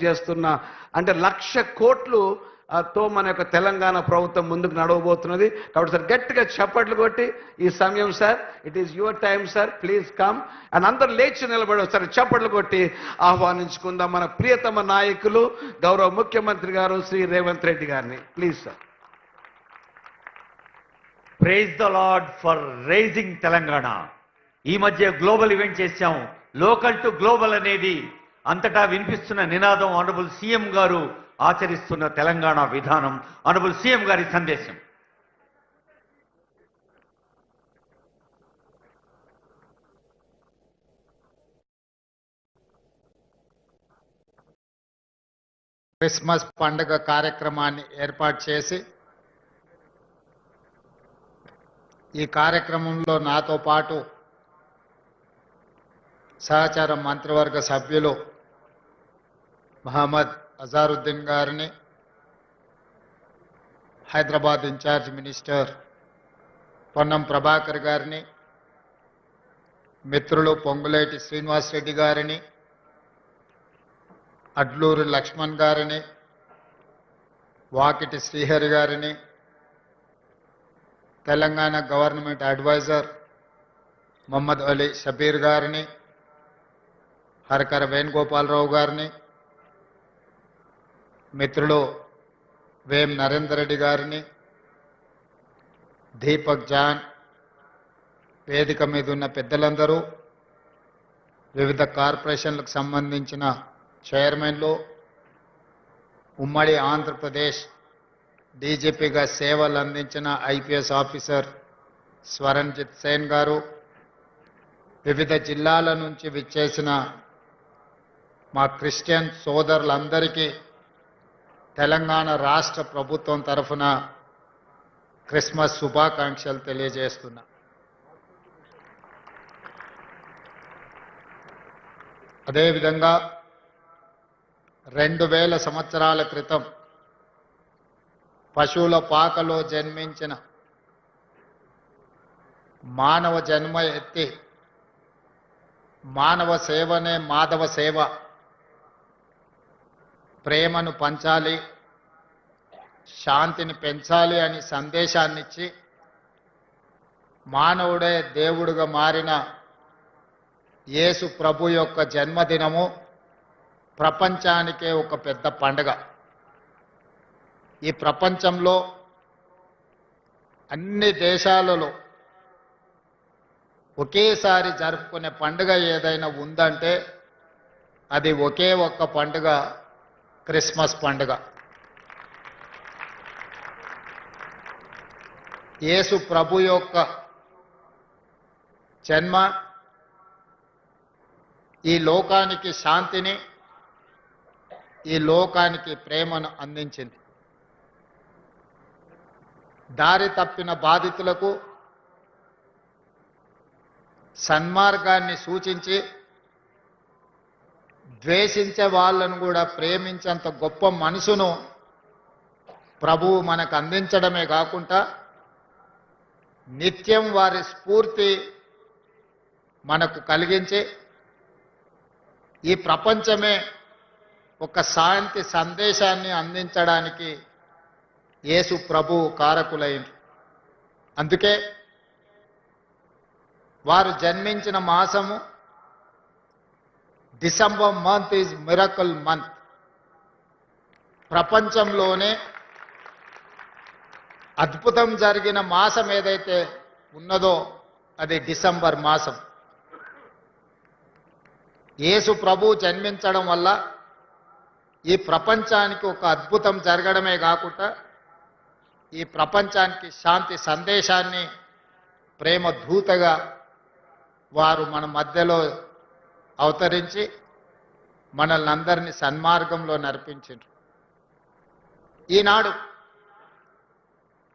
చేస్తున్న అంటే 1,00,000 కోట్లు తో మన యొక్క తెలంగాణ ప్రభుత్వం ముందుకు నడవబోతున్నది. కాబట్టి సార్ గట్టిగా చప్పట్లు కొట్టి ఈ సమయం sir it is your time sir, please come అని అందరూ లేచి నిలబడి ఒకసారి చప్పట్లు కొట్టి ఆహ్వానించుకుందాం మన ప్రియతమ నాయకులు గౌరవ ముఖ్యమంత్రి గారు శ్రీ రేవంత్ రెడ్డి గారిని. Please sir. Praise the lord for rising Telangana. ఈ మధ్య గ్లోబల్ ఈవెంట్ చేశాం. లోకల్ టు గ్లోబల్ అనేది అంతటా వినిపిస్తున్న నినాదం. ఆనరబుల్ సీఎం గారు ఆచరిస్తున్న తెలంగాణ విధానం, ఆనరబుల్ సీఎం గారి సందేశం. క్రిస్మస్ పండుగ కార్యక్రమాన్ని ఏర్పాటు చేసి ఈ కార్యక్రమంలో నాతో పాటు సహచార మంత్రివర్గ సభ్యులు మహమ్మద్ అజారుద్దీన్ గారిని, హైదరాబాద్ ఇన్ఛార్జ్ మినిస్టర్ పొన్నం ప్రభాకర్ గారిని, మిత్రులు పొంగులేటి శ్రీనివాసరెడ్డి గారిని, అడ్లూరు లక్ష్మణ్ గారిని, వాకిటి శ్రీహరి గారిని, తెలంగాణ గవర్నమెంట్ అడ్వైజర్ మొహమ్మద్ అలీ షబీర్ గారిని, హరకర వేణుగోపాలరావు గారిని, మిత్రులు వేం నరేందర్ రెడ్డి గారిని, దీపక్ జాన్, వేదిక మీద ఉన్న పెద్దలందరూ, వివిధ కార్పొరేషన్లకు సంబంధించిన చైర్మన్లు, ఉమ్మడి ఆంధ్రప్రదేశ్ డీజీపీగా సేవలు అందించిన ఐపీఎస్ ఆఫీసర్ స్వరణ్జిత్ సేన్ గారు, వివిధ జిల్లాల నుంచి విచ్చేసిన మా క్రిస్టియన్ సోదరులందరికీ తెలంగాణ రాష్ట్ర ప్రభుత్వం తరఫున క్రిస్మస్ శుభాకాంక్షలు తెలియజేస్తున్నా. అదేవిధంగా 2000 సంవత్సరాల క్రితం పశువుల పాకలో జన్మించిన మానవ జన్మ ఎత్తి మానవ సేవనే మాధవ సేవ, ప్రేమను పంచాలి, శాంతిని పెంచాలి అని సందేశాన్నిచ్చి మానవుడే దేవుడుగా మారిన యేసు ప్రభు యొక్క జన్మదినము ప్రపంచానికే ఒక పెద్ద పండుగ. ఈ ప్రపంచంలో అన్ని దేశాలలో ఒకేసారి జరుపుకునే పండుగ ఏదైనా ఉందంటే అది ఒకే ఒక్క పండుగ, క్రిస్మస్ పండుగ. యేసు ప్రభు యొక్క జన్మ ఈ లోకానికి శాంతిని, ఈ లోకానికి ప్రేమను అందించింది. దారి తప్పిన బాధితులకు సన్మార్గాన్ని సూచించి ద్వేషించే వాళ్ళను కూడా ప్రేమించేంత గొప్ప మనసును ప్రభువు మనకు అందించడమే కాకుండా నిత్యం వారి స్ఫూర్తి మనకు కలిగించి ఈ ప్రపంచమే ఒక శాంతి సందేశాన్ని అందించడానికి యేసు ప్రభువు కారకులైన. అందుకే వారు జన్మించిన మాసము December month is miracle month. ప్రపంచంలోనే అద్భుతం జరిగిన మాసం ఏదైతే ఉన్నదో అది డిసెంబర్ మాసం. యేసు ప్రభు జన్మించడం వల్ల ఈ ప్రపంచానికి ఒక అద్భుతం జరగడమే కాకుండా ఈ ప్రపంచానికి శాంతి సందేశాన్ని ప్రేమ దూతగా వారు మన మధ్యలో అవతరించి మనల్ని అందరినీ సన్మార్గంలో నడిపించారు. ఈనాడు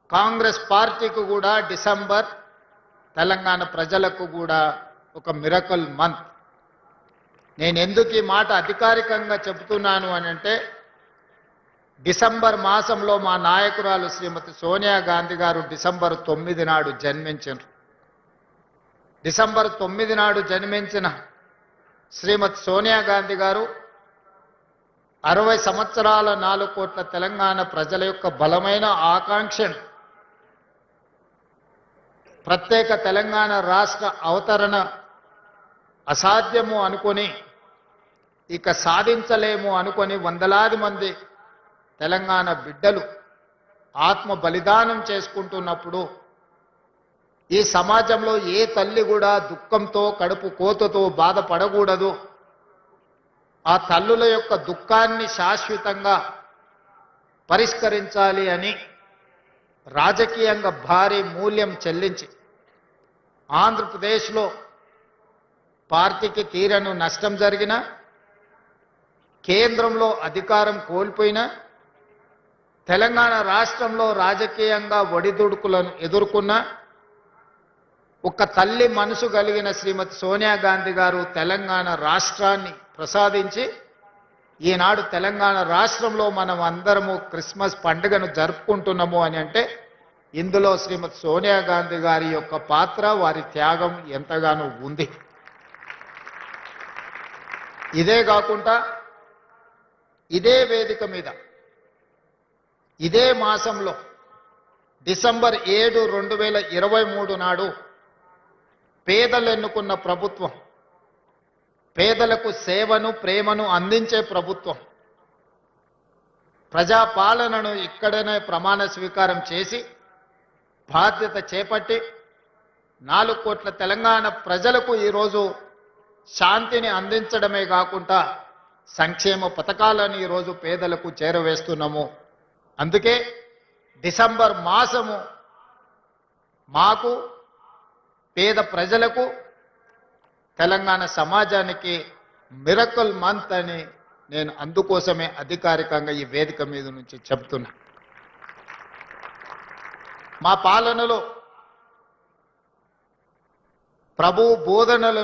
కాంగ్రెస్ పార్టీకి కూడా డిసెంబర్ తెలంగాణ ప్రజలకు కూడా ఒక మిరకల్ మంత్. నేను ఎందుకు ఈ మాట అధికారికంగా చెబుతున్నాను అని అంటే డిసెంబర్ మాసంలో మా నాయకురాలు శ్రీమతి సోనియా గాంధీ గారు డిసెంబర్ 9 నాడు జన్మించారు. డిసెంబర్ 9 నాడు జన్మించిన శ్రీమతి సోనియా గాంధీ గారు 60 సంవత్సరాల 4 కోట్ల తెలంగాణ ప్రజల యొక్క బలమైన ఆకాంక్షను ప్రత్యేక తెలంగాణ రాష్ట్ర అవతరణ అసాధ్యము అనుకొని ఇక సాధించలేము అనుకొని వందలాది మంది తెలంగాణ బిడ్డలు ఆత్మ బలిదానం చేసుకుంటున్నప్పుడు ఈ సమాజంలో ఏ తల్లి కూడా దుఃఖంతో కడుపు కోతతో బాధపడకూడదు. ఆ తల్లుల యొక్క దుఃఖాన్ని శాశ్వతంగా పరిష్కరించాలి అని రాజకీయంగా భారీ మూల్యం చెల్లించి ఆంధ్రప్రదేశ్లో పార్టీకి తీరను నష్టం జరిగిన, కేంద్రంలో అధికారం కోల్పోయిన, తెలంగాణ రాష్ట్రంలో రాజకీయంగా ఒడిదుడుకులను ఎదుర్కొన్న ఒక తల్లి మనసు కలిగిన శ్రీమతి సోనియా గాంధీ గారు తెలంగాణ రాష్ట్రాన్ని ప్రసాదించి ఈనాడు తెలంగాణ రాష్ట్రంలో మనం అందరము క్రిస్మస్ పండుగను జరుపుకుంటున్నాము అని అంటే ఇందులో శ్రీమతి సోనియా గాంధీ గారి యొక్క పాత్ర, వారి త్యాగం ఎంతగానో ఉంది. ఇదే కాకుండా ఇదే వేదిక మీద ఇదే మాసంలో డిసెంబర్ 7, 2023 నాడు పేదలు ఎన్నుకున్న ప్రభుత్వం, పేదలకు సేవను ప్రేమను అందించే ప్రభుత్వం, ప్రజాపాలనను ఇక్కడనే ప్రమాణ స్వీకారం చేసి బాధ్యత చేపట్టి 4 కోట్ల తెలంగాణ ప్రజలకు ఈరోజు శాంతిని అందించడమే కాకుండా సంక్షేమ పథకాలను ఈరోజు పేదలకు చేరవేస్తున్నాము. అందుకే డిసెంబర్ మాసము మాకు, పేద ప్రజలకు, తెలంగాణ సమాజానికి మిరకల్ మంత్ అని నేను అందుకోసమే అధికారికంగా ఈ వేదిక మీద నుంచి చెప్తున్నా. మా పాలనలో ప్రభు బోధనలు